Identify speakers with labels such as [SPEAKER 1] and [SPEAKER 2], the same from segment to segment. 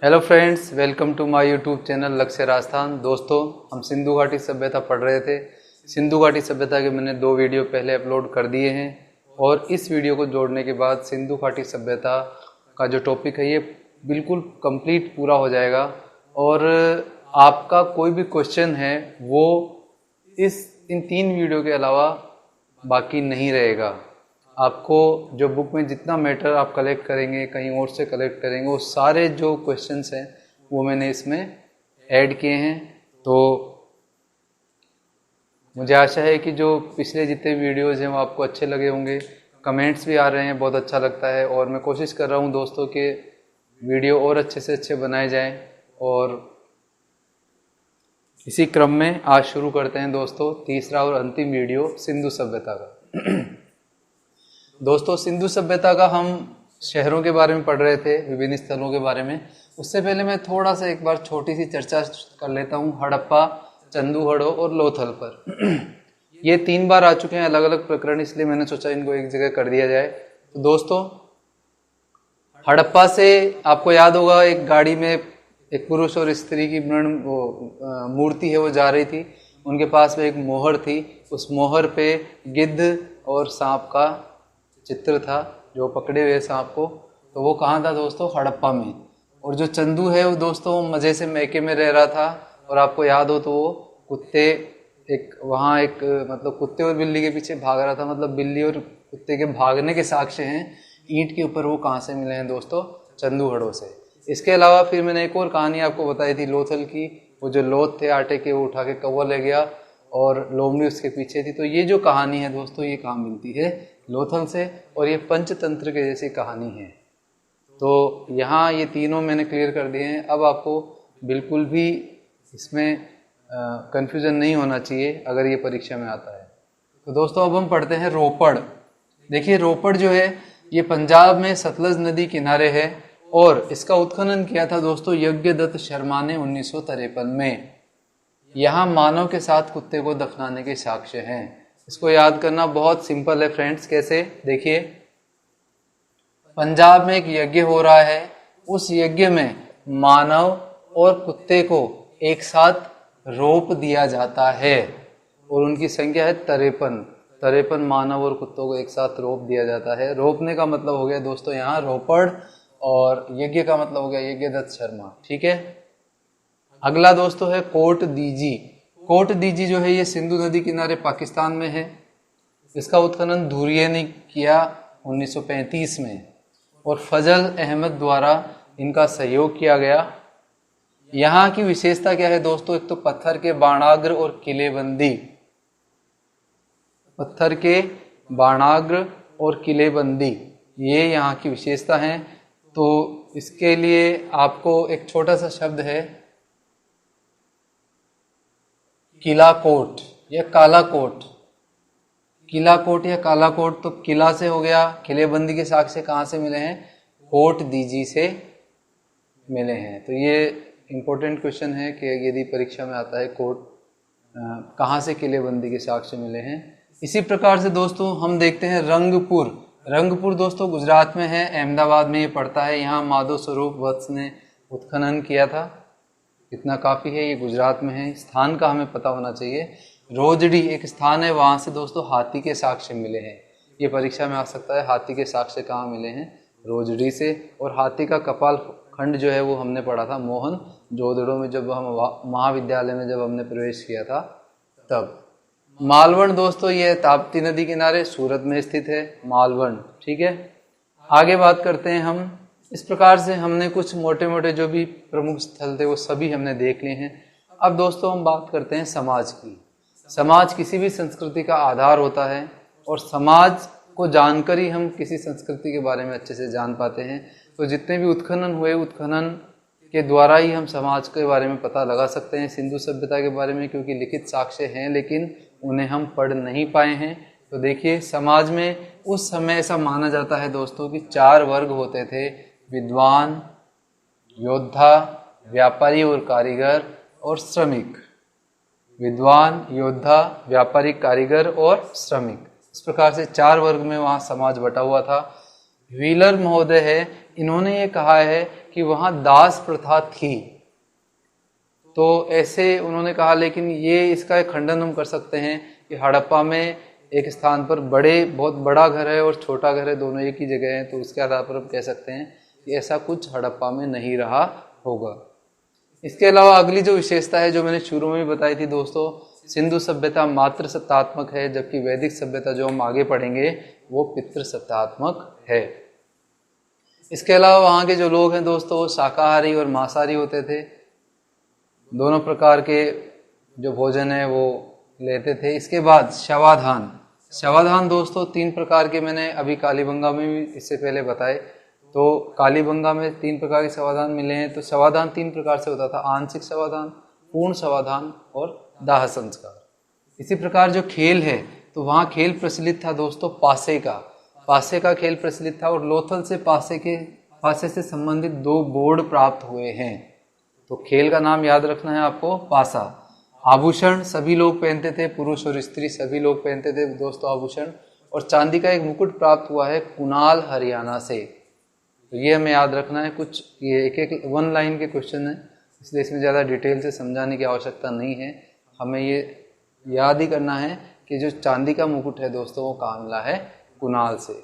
[SPEAKER 1] Hello friends, welcome to my YouTube channel Lakshya Rajasthan. दोस्तों, हम सिंधु घाटी सभ्यता पढ़ रहे थे। सिंधु घाटी सभ्यता के मैंने 2 वीडियो पहले अपलोड कर दिए हैं और इस वीडियो को जोड़ने के बाद सिंधु घाटी सभ्यता का जो टॉपिक है ये बिल्कुल कंप्लीट पूरा हो जाएगा और आपका कोई भी क्वेश्चन है वो इन 3 वीडियो के अलावा बाकी नहीं रहेगा। आपको जो बुक में जितना मैटर आप कलेक्ट करेंगे, कहीं और से कलेक्ट करेंगे, वो सारे जो क्वेश्चंस हैं वो मैंने इसमें ऐड किए हैं। तो मुझे आशा है कि जो पिछले जितने वीडियोस हैं वो आपको अच्छे लगे होंगे। कमेंट्स भी आ रहे हैं, बहुत अच्छा लगता है और मैं कोशिश कर रहा हूँ दोस्तों के वीडियो और अच्छे से अच्छे बनाए जाएं। और इसी क्रम में आज शुरू करते हैं दोस्तों तीसरा और अंतिम वीडियो सिंधु सभ्यता का। दोस्तों, सिंधु सभ्यता का हम शहरों के बारे में पढ़ रहे थे, विभिन्न स्थलों के बारे में। उससे पहले मैं थोड़ा सा एक बार छोटी सी चर्चा कर लेता हूँ हड़प्पा, चंदूहड़ो और लोथल पर। ये 3 बार आ चुके हैं अलग अलग प्रकरण, इसलिए मैंने सोचा इनको एक जगह कर दिया जाए। तो दोस्तों, हड़प्पा से आपको याद होगा एक गाड़ी में एक पुरुष और स्त्री की मूर्ति है वो जा रही थी। उनके पास में एक मोहर थी, उस मोहर पे गिद्ध और सांप का चित्र था, जो पकड़े हुए सांप को। तो वो कहाँ था दोस्तों? हड़प्पा में। और जो चंदू है वो दोस्तों मज़े से मैके में रह रहा था। और आपको याद हो तो वो कुत्ते मतलब कुत्ते और बिल्ली के पीछे भाग रहा था, मतलब बिल्ली और कुत्ते के भागने के साक्ष्य हैं ईंट के ऊपर। वो कहाँ से मिले हैं दोस्तों? चंदूहड़ो से। इसके अलावा फिर मैंने एक और कहानी आपको बताई थी लोथल की। वो जो लोथ थे आटे के, वो उठा के कौवा ले गया और लोमड़ी उसके पीछे थी। तो ये जो कहानी है दोस्तों, ये कहाँ मिलती है? लोथल से। और ये पंचतंत्र के जैसी कहानी है। तो यहाँ ये तीनों मैंने क्लियर कर दिए हैं। अब आपको बिल्कुल भी इसमें कंफ्यूजन नहीं होना चाहिए अगर ये परीक्षा में आता है। तो दोस्तों, अब हम पढ़ते हैं रोपड़। देखिए, रोपड़ जो है ये पंजाब में सतलज नदी किनारे है और इसका उत्खनन किया था दोस्तों यज्ञदत्त शर्मा ने 1953 में। यहाँ मानव के साथ कुत्ते को दफनाने के साक्ष्य हैं। इसको याद करना बहुत सिंपल है फ्रेंड्स। कैसे? देखिए, पंजाब में एक यज्ञ हो रहा है, उस यज्ञ में मानव और कुत्ते को एक साथ रोप दिया जाता है और उनकी संख्या है 53 मानव और कुत्तों को एक साथ रोप दिया जाता है। रोपने का मतलब हो गया दोस्तों यहाँ रोपड़ और यज्ञ का मतलब हो गया यज्ञदत्त शर्मा। ठीक है। अगला दोस्तों है कोट दीजी। कोट दीजी जो है ये सिंधु नदी किनारे पाकिस्तान में है। इसका उत्खनन धुरिये ने किया 1935 में और फजल अहमद द्वारा इनका सहयोग किया गया। यहाँ की विशेषता क्या है दोस्तों? एक तो पत्थर के बाणाग्र और किलेबंदी। पत्थर के बाणाग्र और किलेबंदी ये यहाँ की विशेषता है। तो इसके लिए आपको एक छोटा सा शब्द है किला कोट या काला कोट। किला कोट या काला कोट, तो किला से हो गया, किलेबंदी के साक्ष्य कहाँ से मिले हैं? कोट दीजी से मिले हैं। तो ये इम्पोर्टेंट क्वेश्चन है कि यदि परीक्षा में आता है कोट कहाँ से किलेबंदी के साक्ष्य मिले हैं। इसी प्रकार से दोस्तों हम देखते हैं रंगपुर। रंगपुर दोस्तों गुजरात में है, अहमदाबाद में ये पड़ता है। यहाँ माधव स्वरूप वत्स ने उत्खनन किया था। इतना काफ़ी है, ये गुजरात में है। स्थान का हमें पता होना चाहिए। रोजड़ी एक स्थान है, वहाँ से दोस्तों हाथी के साक्ष्य मिले हैं। ये परीक्षा में आ सकता है, हाथी के साक्ष्य कहाँ मिले हैं? रोजड़ी से। और हाथी का कपाल खंड जो है वो हमने पढ़ा था मोहन जोदड़ो में, जब हम महाविद्यालय में जब हमने प्रवेश किया था तब। मालवण दोस्तों ये ताप्ती नदी किनारे सूरत में स्थित है मालवण। ठीक है। आगे बात करते हैं हम। इस प्रकार से हमने कुछ मोटे मोटे जो भी प्रमुख स्थल थे वो सभी हमने देख लिए हैं। अब दोस्तों हम बात करते हैं समाज की। समाज किसी भी संस्कृति का आधार होता है और समाज को जानकर ही हम किसी संस्कृति के बारे में अच्छे से जान पाते हैं। तो जितने भी उत्खनन हुए, उत्खनन के द्वारा ही हम समाज के बारे में पता लगा सकते हैं, सिंधु सभ्यता के बारे में, क्योंकि लिखित साक्ष्य हैं लेकिन उन्हें हम पढ़ नहीं पाए हैं। तो देखिए, समाज में उस समय ऐसा माना जाता है दोस्तों कि 4 वर्ग होते थे: विद्वान, योद्धा, व्यापारी और कारीगर और श्रमिक। विद्वान, योद्धा, व्यापारी, कारीगर और श्रमिक। इस प्रकार से 4 वर्ग में वहाँ समाज बटा हुआ था। व्हीलर महोदय है, इन्होंने ये कहा है कि वहाँ दास प्रथा थी। तो ऐसे उन्होंने कहा, लेकिन ये इसका एक खंडन हम कर सकते हैं कि हड़प्पा में एक स्थान पर बहुत बड़ा घर है और छोटा घर है, दोनों एक ही जगह हैं, तो उसके आधार पर हम कह सकते हैं कि ऐसा कुछ हड़प्पा में नहीं रहा होगा। इसके अलावा अगली जो विशेषता है जो मैंने शुरू में भी बताई थी दोस्तों, सिंधु सभ्यता मातृ सत्तात्मक है, जबकि वैदिक सभ्यता जो हम आगे पढ़ेंगे वो पितृ सत्तात्मक है। इसके अलावा वहाँ के जो लोग हैं दोस्तों वो शाकाहारी और मांसाहारी होते थे, दोनों प्रकार के जो भोजन है वो लेते थे। इसके बाद शवाधान दोस्तों 3 प्रकार के मैंने अभी कालीबंगा में भी इससे पहले बताए। तो कालीबंगा में 3 प्रकार के शवाधान मिले हैं। तो शवाधान 3 प्रकार से होता था, आंशिक शवाधान, पूर्ण शवाधान और दाह संस्कार। इसी प्रकार जो खेल है तो वहाँ खेल प्रचलित था दोस्तों पासे का खेल प्रचलित था, और लोथल से पासे से संबंधित 2 बोर्ड प्राप्त हुए हैं। तो खेल का नाम याद रखना है आपको, पासा। आभूषण सभी लोग पहनते थे, पुरुष और स्त्री सभी लोग पहनते थे दोस्तों आभूषण। और चांदी का एक मुकुट प्राप्त हुआ है कुनाल हरियाणा से। तो ये हमें याद रखना है। कुछ ये एक 1 लाइन के क्वेश्चन है, इसलिए इसमें ज़्यादा डिटेल से समझाने की आवश्यकता नहीं है। हमें ये याद ही करना है कि जो चांदी का मुकुट है दोस्तों वो कहाँ मिला है, कुनाल से।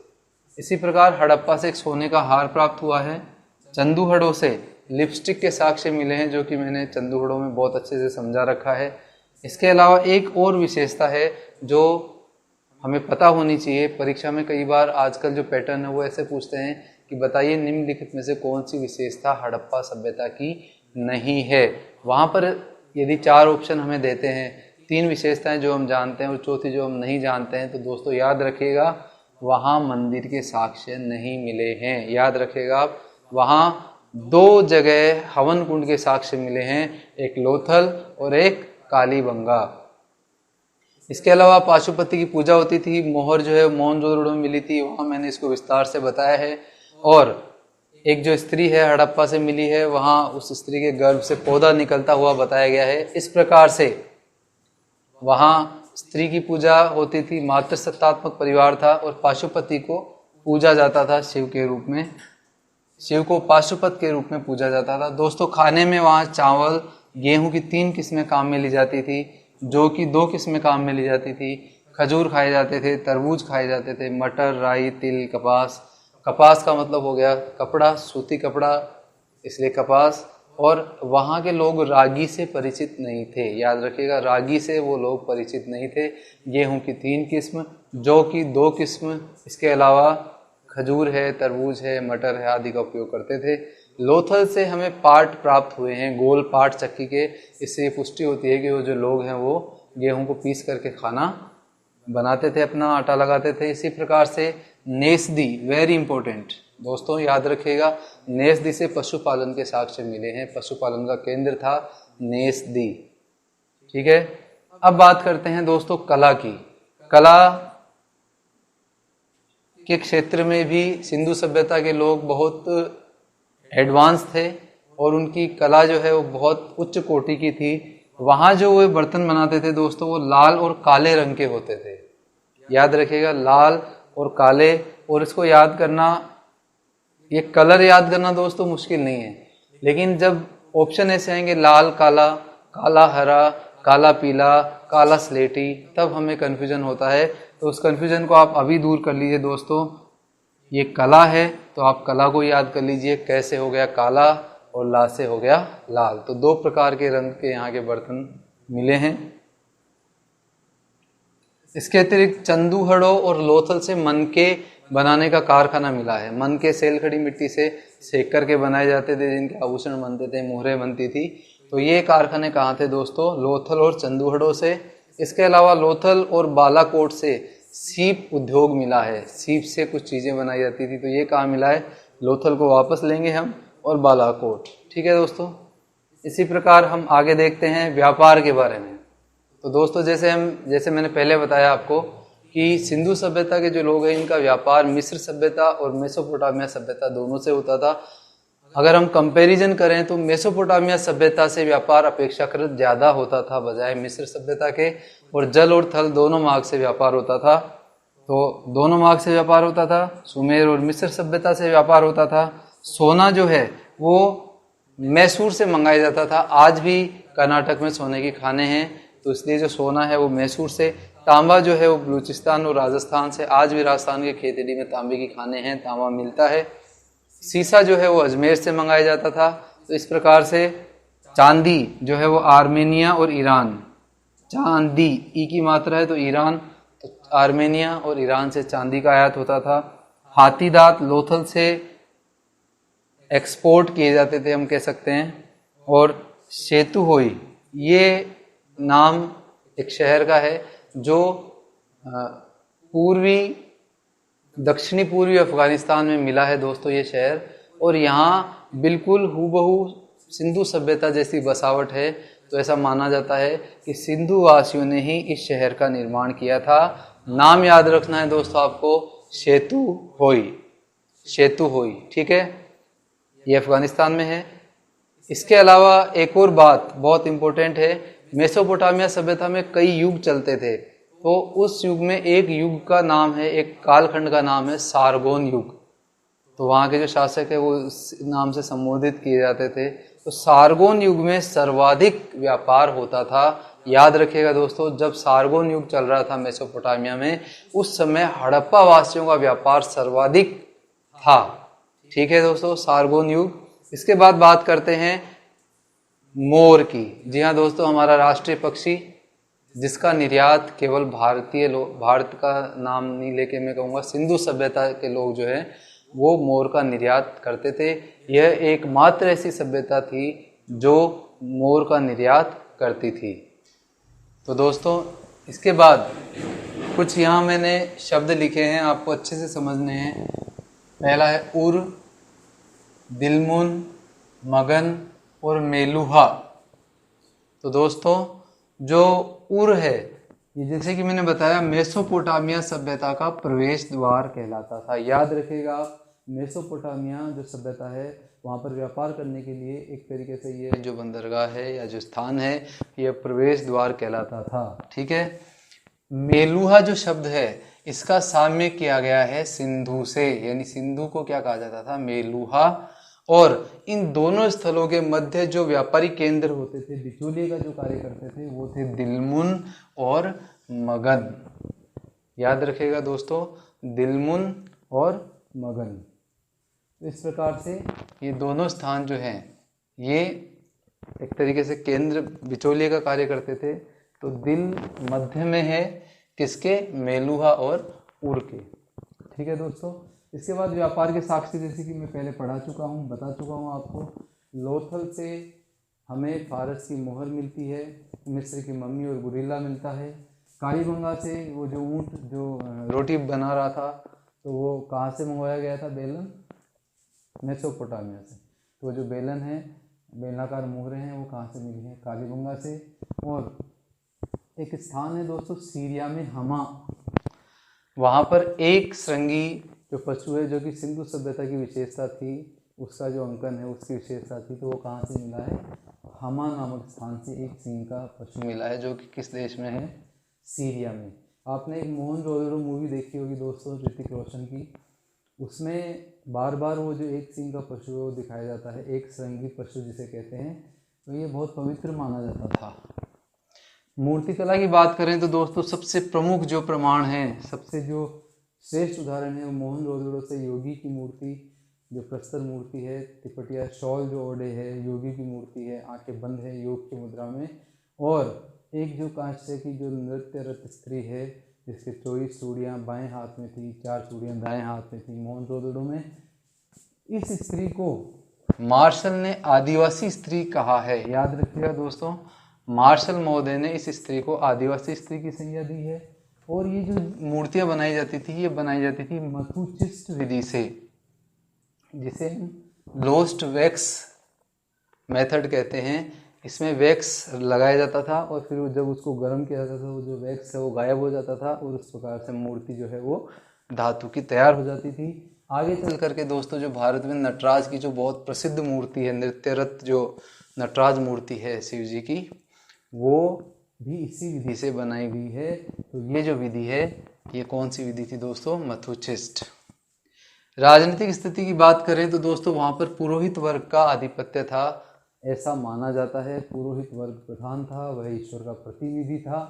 [SPEAKER 1] इसी प्रकार हड़प्पा से एक सोने का हार प्राप्त हुआ है। चंदूहड़ों से लिपस्टिक के साक्ष्य मिले हैं, जो कि मैंने चंदूहड़ों में बहुत अच्छे से समझा रखा है। इसके अलावा एक और विशेषता है जो हमें पता होनी चाहिए। परीक्षा में कई बार आजकल जो पैटर्न है वो ऐसे पूछते हैं कि बताइए निम्नलिखित में से कौन सी विशेषता हड़प्पा सभ्यता की नहीं है। वहाँ पर यदि 4 ऑप्शन हमें देते हैं, 3 विशेषताएं जो हम जानते हैं और चौथी जो हम नहीं जानते हैं, तो दोस्तों याद रखिएगा वहाँ मंदिर के साक्ष्य नहीं मिले हैं। याद रखिएगा आप, वहाँ 2 जगह हवन कुंड के साक्ष्य मिले हैं, एक लोथल और एक कालीबंगा। इसके अलावा पाशुपति की पूजा होती थी, मोहर जो है मोहनजोदड़ो में मिली थी, वहाँ मैंने इसको विस्तार से बताया है। और एक जो स्त्री है हड़प्पा से मिली है, वहाँ उस स्त्री के गर्भ से पौधा निकलता हुआ बताया गया है। इस प्रकार से वहाँ स्त्री की पूजा होती थी, मातृ सत्तात्मक परिवार था और पाशुपति को पूजा जाता था शिव के रूप में। शिव को पाशुपत के रूप में पूजा जाता था। दोस्तों खाने में वहाँ चावल गेहूं की 3 किस्में काम में ली जाती थी, जो कि 2 किस्में काम में ली जाती थी। खजूर खाए जाते थे, तरबूज खाए जाते थे, मटर, राई, तिल, कपास। कपास का मतलब हो गया कपड़ा, सूती कपड़ा, इसलिए कपास। और वहाँ के लोग रागी से परिचित नहीं थे। याद रखिएगा, रागी से वो लोग परिचित नहीं थे। गेहूं की 3 किस्म, जौ की 2 किस्म, इसके अलावा खजूर है, तरबूज है, मटर है आदि का उपयोग करते थे। लोथल से हमें पाट प्राप्त हुए हैं, गोल पाट चक्की के। इससे ये पुष्टि होती है कि वो जो लोग हैं वो गेहूं को पीस करके खाना बनाते थे, अपना आटा लगाते थे। इसी प्रकार से नेस्दी, वेरी इंपॉर्टेंट दोस्तों याद रखिएगा, नेस्दी से पशुपालन के साक्ष्य मिले हैं। पशुपालन का केंद्र था नेस्दी। ठीक है, अब बात करते हैं दोस्तों कला की। कला के क्षेत्र में भी सिंधु सभ्यता के लोग बहुत एडवांस थे और उनकी कला जो है वो बहुत उच्च कोटि की थी। वहाँ जो वो बर्तन बनाते थे दोस्तों वो लाल और काले रंग के होते थे। याद रखिएगा, लाल और काले। और इसको याद करना, ये कलर याद करना दोस्तों मुश्किल नहीं है, लेकिन जब ऑप्शन ऐसे आएंगे लाल काला, काला हरा, काला पीला, काला स्लेटी, तब हमें कन्फ्यूजन होता है। तो उस कन्फ्यूजन को आप अभी दूर कर लीजिए दोस्तों। ये कला है तो आप कला को याद कर लीजिए, कैसे हो गया काला और ला से हो गया लाल। तो 2 प्रकार के रंग के यहाँ के बर्तन मिले हैं। इसके अतिरिक्त चंदूहड़ों और लोथल से मनके बनाने का कारखाना मिला है। मनके सेलखड़ी मिट्टी से सेक करके बनाए जाते थे, जिनके आभूषण बनते थे, मुहरें बनती थी। तो ये कारखाने कहाँ थे दोस्तों? लोथल और चंदूहड़ों से। इसके अलावा लोथल और बालाकोट से सीप उद्योग मिला है। सीप से कुछ चीज़ें बनाई जाती थी। तो ये कहाँ मिला है? लोथल को वापस लेंगे हम, और बालाकोट। ठीक है दोस्तों, इसी प्रकार हम आगे देखते हैं व्यापार के बारे में। तो दोस्तों जैसे मैंने पहले बताया आपको कि सिंधु सभ्यता के जो लोग हैं इनका व्यापार मिस्र सभ्यता और मेसोपोटामिया सभ्यता दोनों से होता था। अगर हम कंपैरिजन करें तो मेसोपोटामिया सभ्यता से व्यापार अपेक्षाकृत ज़्यादा होता था बजाय मिस्र सभ्यता के, और जल और थल दोनों मार्ग से व्यापार होता था। तो दोनों मार्ग से व्यापार होता था। सुमेर और मिस्र सभ्यता से व्यापार होता था। सोना जो है वो मैसूर से मंगाया जाता था। आज भी कर्नाटक में सोने की खाने हैं, तो इसलिए जो सोना है वो मैसूर से। तांबा जो है वो बलूचिस्तान और राजस्थान से, आज भी राजस्थान के खेतड़ी में तांबे की खाने हैं, तांबा मिलता है। सीसा जो है वो अजमेर से मंगाया जाता था। तो इस प्रकार से चांदी जो है वो आर्मेनिया और ईरान, चांदी ई की मात्रा है तो ईरान, तो आर्मेनिया और ईरान से चांदी का आयात होता था। हाथी दांत लोथल से एक्सपोर्ट किए जाते थे हम कह सकते हैं। और सेतुहोई ये नाम एक शहर का है जो पूर्वी दक्षिणी पूर्वी अफगानिस्तान में मिला है दोस्तों ये शहर। और यहाँ बिल्कुल हूबहू सिंधु सभ्यता जैसी बसावट है। तो ऐसा माना जाता है कि सिंधु वासियों ने ही इस शहर का निर्माण किया था। नाम याद रखना है दोस्तों आपको, सेतुहोई, सेतुहोई, ठीक है। ये अफगानिस्तान में है। इसके अलावा एक और बात बहुत इंपॉर्टेंट है, मेसोपोटामिया सभ्यता में कई युग चलते थे। तो उस युग में एक युग का नाम है, एक कालखंड का नाम है सारगोन युग। तो वहाँ के जो शासक है वो इस नाम से संबोधित किए जाते थे। तो सारगोन युग में सर्वाधिक व्यापार होता था। याद रखिएगा दोस्तों, जब सारगोन युग चल रहा था मेसोपोटामिया में, उस समय हड़प्पा वासियों का व्यापार सर्वाधिक था। ठीक है दोस्तों, सारगोन युग। इसके बाद बात करते हैं मोर की। जी हाँ दोस्तों, हमारा राष्ट्रीय पक्षी जिसका निर्यात केवल भारतीय लोग, भारत का नाम नहीं लेके मैं कहूँगा सिंधु सभ्यता के लोग जो है वो मोर का निर्यात करते थे। यह एकमात्र ऐसी सभ्यता थी जो मोर का निर्यात करती थी। तो दोस्तों इसके बाद कुछ यहाँ मैंने शब्द लिखे हैं, आपको अच्छे से समझने हैं। पहला है उर, दिलमुन, मगन और मेलुहा। तो दोस्तों जो उर है ये जैसे कि मैंने बताया मेसोपोटामिया सभ्यता का प्रवेश द्वार कहलाता था। याद रखिएगा, मेसोपोटामिया जो सभ्यता है वहाँ पर व्यापार करने के लिए एक तरीके से ये जो बंदरगाह है या जो स्थान है यह प्रवेश द्वार कहलाता था। ठीक है। मेलुहा जो शब्द है इसका साम्य किया गया है सिंधु से, यानी सिंधु को क्या कहा जाता था, मेलुहा। और इन दोनों स्थलों के मध्य जो व्यापारिक केंद्र होते थे, बिचौलिए का जो कार्य करते थे, वो थे दिलमुन और मगन। याद रखिएगा दोस्तों, दिलमुन और मगन। इस प्रकार से ये दोनों स्थान जो हैं ये एक तरीके से केंद्र बिचौलिए का कार्य करते थे। तो दिल मध्य में है किसके, मेलुहा और उर के। ठीक है दोस्तों। इसके बाद व्यापार के साक्ष्य जैसे कि मैं पहले पढ़ा चुका हूँ, बता चुका हूँ आपको। लोथल से हमें फारस की मोहर मिलती है, मिस्र की मम्मी और गुरिल्ला मिलता है। कालीबंगा से वो जो ऊँट जो रोटी बना रहा था तो वो कहाँ से मंगवाया गया था, बेलन, मेसोपोटामिया से। तो जो बेलन है, बेलनाकार मोहरें हैं, वो कहाँ से मिली हैं, कालीबंगा से। और एक स्थान है दोस्तों सीरिया में हमा, वहाँ पर एक श्रृंगी जो पशु है जो कि सिंधु सभ्यता की विशेषता थी, उसका जो अंकन है उसकी विशेषता थी, तो वो कहाँ से मिला है, हमा नामक स्थान से एक सिंह का पशु मिला है जो कि किस देश में है, सीरिया में। आपने एक मोहनजोदड़ो मूवी देखी होगी दोस्तों ऋतिक रोशन की, उसमें बार बार वो जो एक सिंह का पशु है वो दिखाया जाता है, एक श्रृंगी पशु जिसे कहते हैं। तो ये बहुत पवित्र माना जाता था। मूर्तिकला की बात करें तो दोस्तों सबसे प्रमुख जो प्रमाण है, सबसे जो श्रेष्ठ उदाहरण है वो मोहनजोदड़ो से योगी की मूर्ति, जो प्रस्तर मूर्ति है, तिपटिया शॉल जो ओढ़े है, योगी की मूर्ति है, आंखें बंद है योग की मुद्रा में। और एक जो कांस्य की जो नृत्यरत स्त्री है जिसके 24 चूड़ियाँ बाएं हाथ में थी, 4 चूड़ियाँ दाएं हाथ में थी मोहनजोदड़ो में। इस स्त्री को मार्शल ने आदिवासी स्त्री कहा है। याद रखिएगा दोस्तों, मार्शल महोदय ने इस स्त्री को आदिवासी स्त्री की संज्ञा दी है। और ये जो मूर्तियां बनाई जाती थी ये बनाई जाती थी मथुचिस्ट विधि से, जिसे लोस्ट वैक्स मेथड कहते हैं। इसमें वैक्स लगाया जाता था और फिर जब उसको गर्म किया जाता था वो जो वैक्स है वो गायब हो जाता था और उस प्रकार से मूर्ति जो है वो धातु की तैयार हो जाती थी। आगे चल करके दोस्तों जो भारत में नटराज की जो बहुत प्रसिद्ध मूर्ति है, नृत्यरत जो नटराज मूर्ति है शिव जी की, वो भी इसी विधि से बनाई गई है। तो ये जो विधि है ये कौन सी विधि थी दोस्तों, मथुचिस्ट। राजनीतिक स्थिति की बात करें तो दोस्तों वहाँ पर पुरोहित वर्ग का आधिपत्य था, ऐसा माना जाता है। पुरोहित वर्ग प्रधान था, वह ईश्वर का प्रतिनिधि था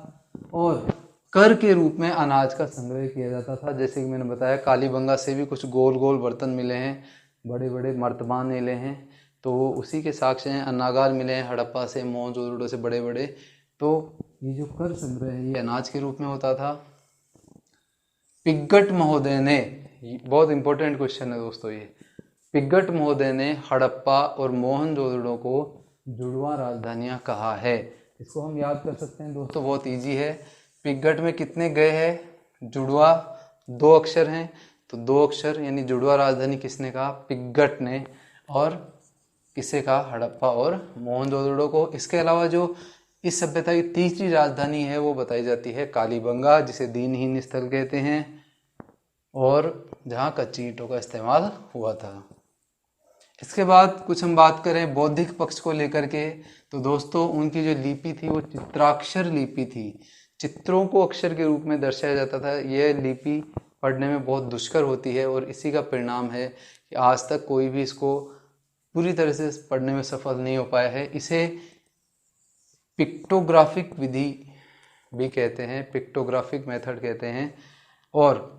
[SPEAKER 1] और कर के रूप में अनाज का संग्रह किया जाता था। जैसे कि मैंने बताया कालीबंगा से भी कुछ गोल गोल बर्तन मिले हैं, बड़े बड़े मर्तबान मिले हैं, तो वो उसी के साक्ष्य हैं। अन्नागार मिले हैं हड़प्पा से, मोहनजोदड़ो से बड़े बड़े। तो ये जो कर संग्रह है ये अनाज के रूप में होता था। पिग्गट महोदय ने, बहुत इंपॉर्टेंट क्वेश्चन है दोस्तों ये, पिग्गट महोदय ने हड़प्पा और मोहनजोदड़ो को जुड़वा राजधानियां कहा है। इसको हम याद कर सकते हैं दोस्तों, बहुत इजी है। पिग्गट में कितने गए हैं, जुड़वा 2 अक्षर हैं, तो 2 अक्षर यानी जुड़वा राजधानी किसने कहा, पिग्गट ने। और किसे कहा, हड़प्पा और मोहनजोदड़ो को। इसके अलावा जो इस सभ्यता की तीसरी राजधानी है वो बताई जाती है कालीबंगा, जिसे दीनहीन स्थल कहते हैं और जहाँ कच्ची ईंटों का इस्तेमाल हुआ था। इसके बाद कुछ हम बात करें बौद्धिक पक्ष को लेकर के, तो दोस्तों उनकी जो लिपि थी वो चित्राक्षर लिपि थी। चित्रों को अक्षर के रूप में दर्शाया जाता था। यह लिपि पढ़ने में बहुत दुष्कर होती है और इसी का परिणाम है कि आज तक कोई भी इसको पूरी तरह से पढ़ने में सफल नहीं हो पाया है। इसे पिक्टोग्राफिक विधि भी कहते हैं, पिक्टोग्राफिक मेथड कहते हैं। और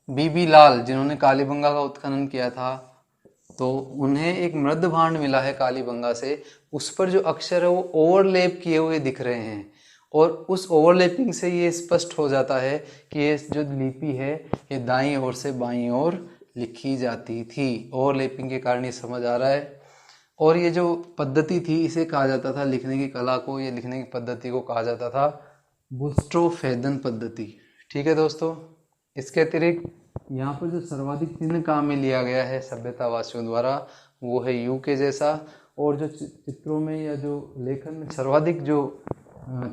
[SPEAKER 1] बीबी लाल जिन्होंने कालीबंगा का उत्खनन किया था, तो उन्हें एक मृद भांड मिला है कालीबंगा से, उस पर जो अक्षर है वो ओवरलैप किए हुए दिख रहे हैं और उस ओवरलैपिंग से ये स्पष्ट हो जाता है कि ये जो लिपि है ये दाईं ओर से बाईं ओर लिखी जाती थी। ओवरलैपिंग के कारण ये समझ आ रहा है। और ये जो पद्धति थी इसे कहा जाता था, लिखने की कला को, ये लिखने की पद्धति को कहा जाता था बुस्ट्रोफेदन पद्धति। ठीक है दोस्तों। इसके अतिरिक्त यहाँ पर जो सर्वाधिक चिन्ह काम में लिया गया है सभ्यतावासियों द्वारा वो है यू के जैसा, और जो चित्रों में या जो लेखन में सर्वाधिक जो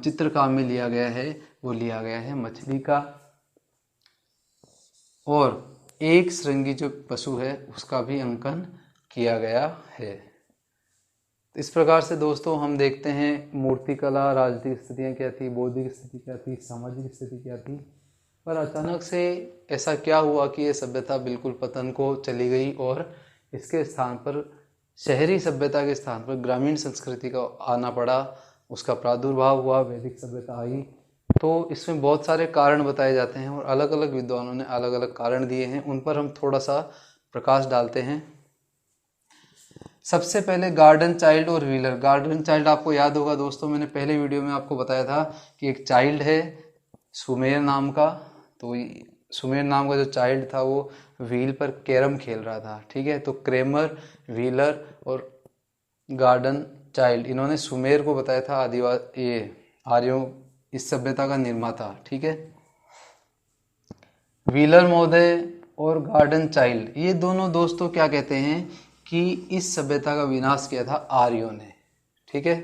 [SPEAKER 1] चित्र काम में लिया गया है वो लिया गया है मछली का, और एक श्रृंगी जो पशु है उसका भी अंकन किया गया है। इस प्रकार से दोस्तों हम देखते हैं मूर्तिकला, राजनीतिक स्थितियाँ क्या थी, बौद्धिक स्थिति क्या थी, सामाजिक स्थिति क्या थी, पर अचानक से ऐसा क्या हुआ कि ये सभ्यता बिल्कुल पतन को चली गई और इसके स्थान पर शहरी सभ्यता के स्थान पर ग्रामीण संस्कृति का आना पड़ा, उसका प्रादुर्भाव हुआ, वैदिक सभ्यता आई। तो इसमें बहुत सारे कारण बताए जाते हैं और अलग अलग विद्वानों ने अलग अलग कारण दिए हैं, उन पर हम थोड़ा सा प्रकाश डालते हैं। सबसे पहले गार्डन चाइल्ड और व्हीलर। गार्डन चाइल्ड आपको याद होगा दोस्तों, मैंने पहले वीडियो में आपको बताया था कि एक चाइल्ड है सुमेर नाम का, तो सुमेर नाम का जो चाइल्ड था वो व्हील पर कैरम खेल रहा था। ठीक है, तो क्रेमर, व्हीलर और गार्डन चाइल्ड इन्होंने सुमेर को बताया था आदिवासी ये आर्यों इस सभ्यता का निर्माता। ठीक है, व्हीलर महोदय और गार्डन चाइल्ड ये दोनों दोस्तों क्या कहते हैं कि इस सभ्यता का विनाश किया था आर्यों ने। ठीक है,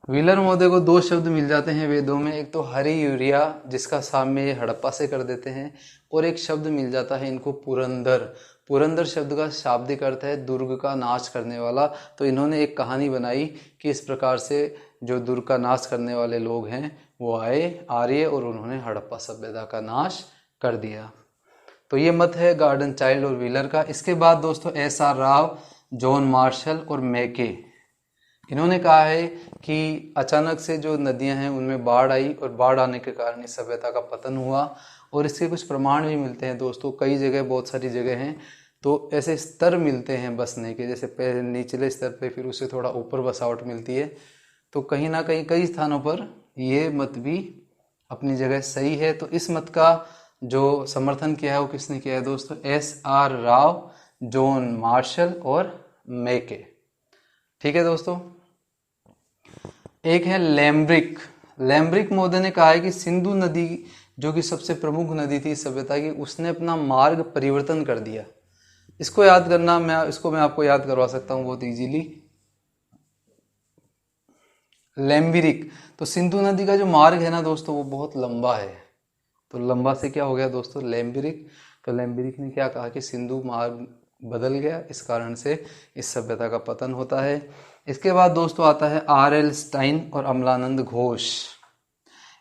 [SPEAKER 1] व्हीलर महोदय को 2 शब्द मिल जाते हैं वेदों में, एक तो हरि यूरिया जिसका साम्य ये हड़प्पा से कर देते हैं, और एक शब्द मिल जाता है इनको पुरंदर। पुरंदर शब्द का शाब्दिक अर्थ है दुर्ग का नाश करने वाला। तो इन्होंने एक कहानी बनाई कि इस प्रकार से जो दुर्ग का नाश करने वाले लोग हैं वो आए आर्य और उन्होंने हड़प्पा सभ्यता का नाश कर दिया। तो ये मत है गार्डन चाइल्ड और व्हीलर का। इसके बाद दोस्तों SR राव, जॉन मार्शल और मैके इन्होंने कहा है कि अचानक से जो नदियां हैं उनमें बाढ़ आई और बाढ़ आने के कारण इस सभ्यता का पतन हुआ, और इसके कुछ प्रमाण भी मिलते हैं दोस्तों। कई जगह, बहुत सारी जगह हैं तो ऐसे स्तर मिलते हैं बसने के, जैसे पहले निचले स्तर पे फिर उससे थोड़ा ऊपर बसावट मिलती है। तो कहीं ना कहीं कई स्थानों पर ये मत भी अपनी जगह सही है। तो इस मत का जो समर्थन किया है वो किसने किया है दोस्तों, SR राव, जॉन मार्शल और मैके। ठीक है दोस्तों, एक है लैम्ब्रिक। लैम्ब्रिक महोदय ने कहा है कि सिंधु नदी जो कि सबसे प्रमुख नदी थी सभ्यता की, उसने अपना मार्ग परिवर्तन कर दिया। इसको याद करना, मैं आपको याद करवा सकता हूँ बहुत इजीली। लैम्ब्रिक, तो सिंधु नदी का जो मार्ग है ना दोस्तों वो बहुत लंबा है, तो लंबा से क्या हो गया दोस्तों, लैम्ब्रिक। तो लैम्ब्रिक ने क्या कहा कि सिंधु मार्ग बदल गया, इस कारण से इस सभ्यता का पतन होता है। इसके बाद दोस्तों आता है RL स्टाइन और अमलानंद घोष।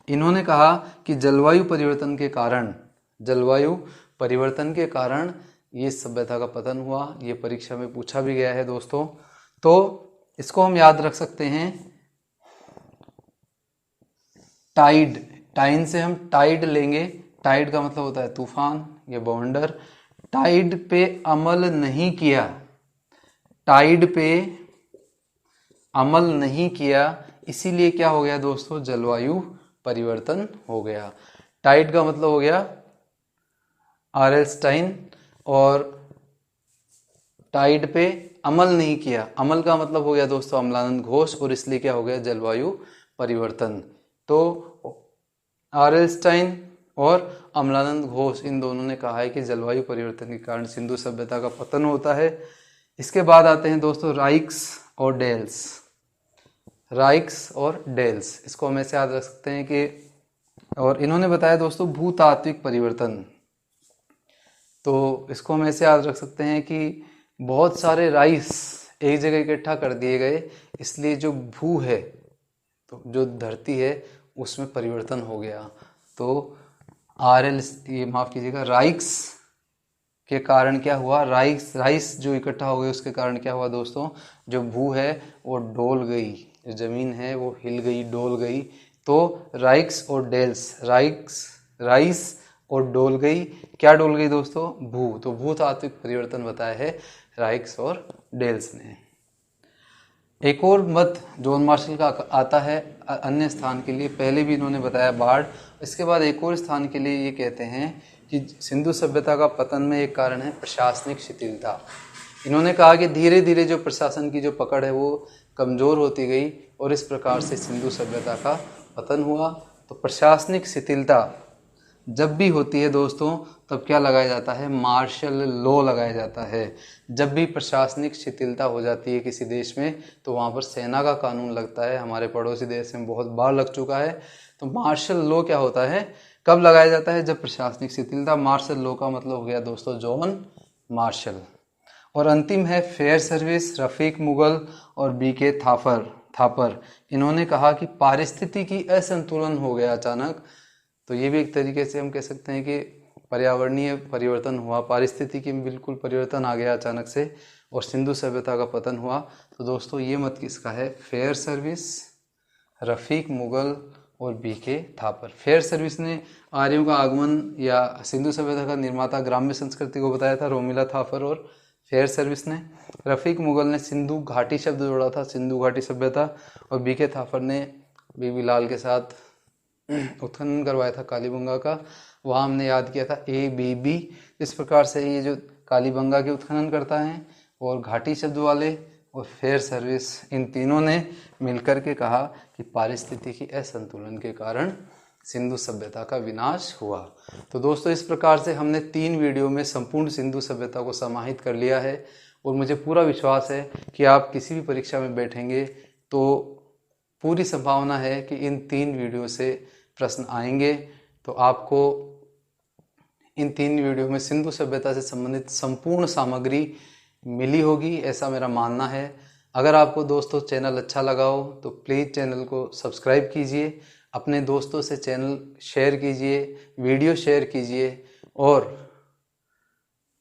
[SPEAKER 1] इन्होंने कहा कि जलवायु परिवर्तन के कारण, जलवायु परिवर्तन के कारण ये सभ्यता का पतन हुआ। ये परीक्षा में पूछा भी गया है दोस्तों। तो इसको हम याद रख सकते हैं, टाइड, टाइन से हम टाइड लेंगे। टाइड का मतलब होता है तूफान, ये बवंडर। टाइड पे अमल नहीं किया, टाइड पे अमल नहीं किया, इसीलिए क्या हो गया दोस्तों, जलवायु परिवर्तन हो गया। टाइड का मतलब हो गया आर्लस्टाइन, और टाइड पे अमल नहीं किया, अमल का मतलब हो गया दोस्तों अम्लानंद घोष, और इसलिए क्या हो गया, जलवायु परिवर्तन। तो आर्लस्टाइन और अम्लानंद घोष इन दोनों ने कहा है कि जलवायु परिवर्तन के कारण सिंधु सभ्यता का पतन होता है। इसके बाद आते हैं दोस्तों राइक्स और डेल्स। राइक्स और डेल्स, इसको हम ऐसे याद रख सकते हैं कि, और इन्होंने बताया दोस्तों भूतात्विक परिवर्तन। तो इसको हम ऐसे याद रख सकते हैं कि बहुत सारे राइस एक जगह इकट्ठा कर दिए गए, इसलिए जो भू है, तो जो धरती है उसमें परिवर्तन हो गया। तो ये माफ कीजिएगा, राइक्स के कारण क्या हुआ, राइस जो इकट्ठा हो गए उसके कारण क्या हुआ दोस्तों, जो भू है वो डोल गई, जो जमीन है वो हिल गई, डोल गई। तो राइक्स और डेल्स, राइस और डोल गई, क्या डोल गई दोस्तों, भू। तो भूतात्विक परिवर्तन बताया है राइक्स और डेल्स ने। एक और मत जॉन मार्शल का आता है अन्य स्थान के लिए, पहले भी इन्होंने बताया बाढ़। इसके बाद एक और स्थान के लिए ये कहते हैं कि सिंधु सभ्यता का पतन में एक कारण है प्रशासनिक शिथिलता। इन्होंने कहा कि धीरे धीरे जो प्रशासन की जो पकड़ है वो कमज़ोर होती गई, और इस प्रकार से सिंधु सभ्यता का पतन हुआ। तो प्रशासनिक शिथिलता जब भी होती है दोस्तों, तब क्या लगाया जाता है, मार्शल लॉ लगाया जाता है। जब भी प्रशासनिक शिथिलता हो जाती है किसी देश में, तो वहाँ पर सेना का कानून लगता है। हमारे पड़ोसी देश में बहुत बार लग चुका है। तो मार्शल लॉ क्या होता है, कब लगाया जाता है, जब प्रशासनिक शिथिलता। मार्शल लॉ का मतलब हो गया दोस्तों जॉन मार्शल। और अंतिम है फेयर सर्विस, रफीक मुगल और बीके थापर। इन्होंने कहा कि पारिस्थितिकी असंतुलन हो गया अचानक। तो ये भी एक तरीके से हम कह सकते हैं कि पर्यावरणीय परिवर्तन हुआ, पारिस्थितिकी में बिल्कुल परिवर्तन आ गया अचानक से, और सिंधु सभ्यता का पतन हुआ। तो दोस्तों ये मत किसका है, फेयर सर्विस, रफीक मुगल और बीके थापर। फेयर सर्विस ने आर्यों का आगमन या सिंधु सभ्यता का निर्माता ग्राम्य संस्कृति को बताया था, रोमिला थापर और फेयर सर्विस ने। रफीक मुगल ने सिंधु घाटी शब्द जोड़ा था, सिंधु घाटी सभ्यता। और बीके थापर ने बीबी लाल के साथ उत्खनन करवाया था कालीबंगा का, वहाँ हमने याद किया था ABB। इस प्रकार से ये जो कालीबंगा के उत्खनन करता है, और घाटी शब्द वाले और फेयर सर्विस, इन तीनों ने मिलकर के कहा कि पारिस्थितिकी असंतुलन के कारण सिंधु सभ्यता का विनाश हुआ। तो दोस्तों इस प्रकार से हमने 3 वीडियो में संपूर्ण सिंधु सभ्यता को समाहित कर लिया है, और मुझे पूरा विश्वास है कि आप किसी भी परीक्षा में बैठेंगे तो पूरी संभावना है कि इन 3 वीडियो से प्रश्न आएंगे। तो आपको इन 3 वीडियो में सिंधु सभ्यता से संबंधित संपूर्ण सामग्री मिली होगी, ऐसा मेरा मानना है। अगर आपको दोस्तों चैनल अच्छा लगा हो तो प्लीज़ चैनल को सब्सक्राइब कीजिए, अपने दोस्तों से चैनल शेयर कीजिए, वीडियो शेयर कीजिए, और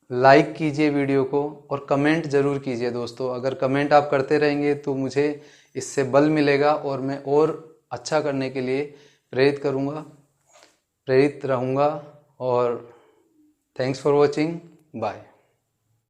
[SPEAKER 1] लाइक कीजिए वीडियो को, और कमेंट ज़रूर कीजिए दोस्तों। अगर कमेंट आप करते रहेंगे तो मुझे इससे बल मिलेगा, और मैं और अच्छा करने के लिए प्रेरित रहूँगा। और थैंक्स फॉर वॉचिंग, बाय।